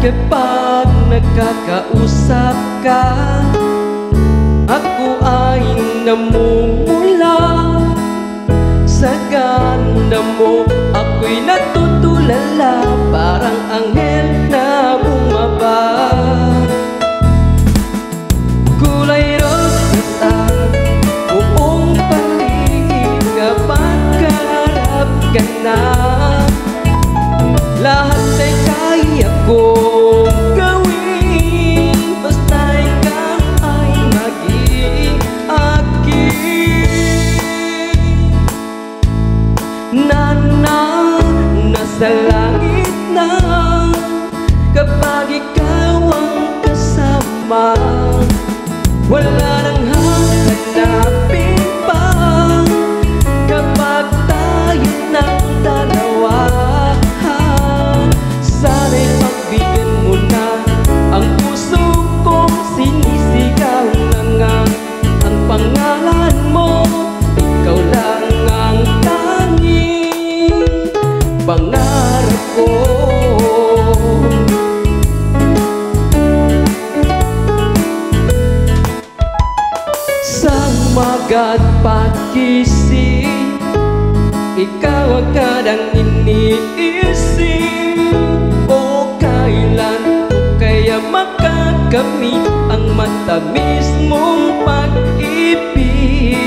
Kapag nakakausap ka, ako ay namumula. Sa ganda mo, ako'y natutulala, parang anghel na bumaba. Kulay rosas ang buong paligid kapag kaharap ka na. Lahat ay kaya kong gawin, basta ikaw ay maging akin. Nasa langit na kapag ikaw ang kasama, wala nang hahanapin pa kapag tayo ng dalawa. Sana'y pagbigyan mo na ang puso kong sinisigaw na nga ang pangalan mo. Ikaw lang ang tanging pangarap ko. Sa maga't pagkising, ikaw agad ang iniisip. O kailan ko kaya makakamit ang matamis mong pag-ibig?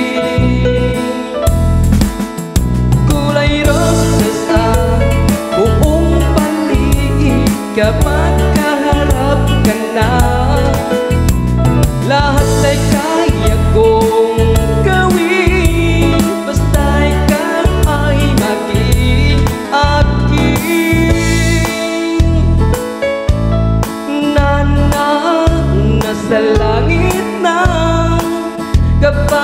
Kulay rosas ang buong paligid kapag kaharap ka na. Lahat ay kaya kong gawin, basta ikaw ay maging akin. Nasa langit na kapag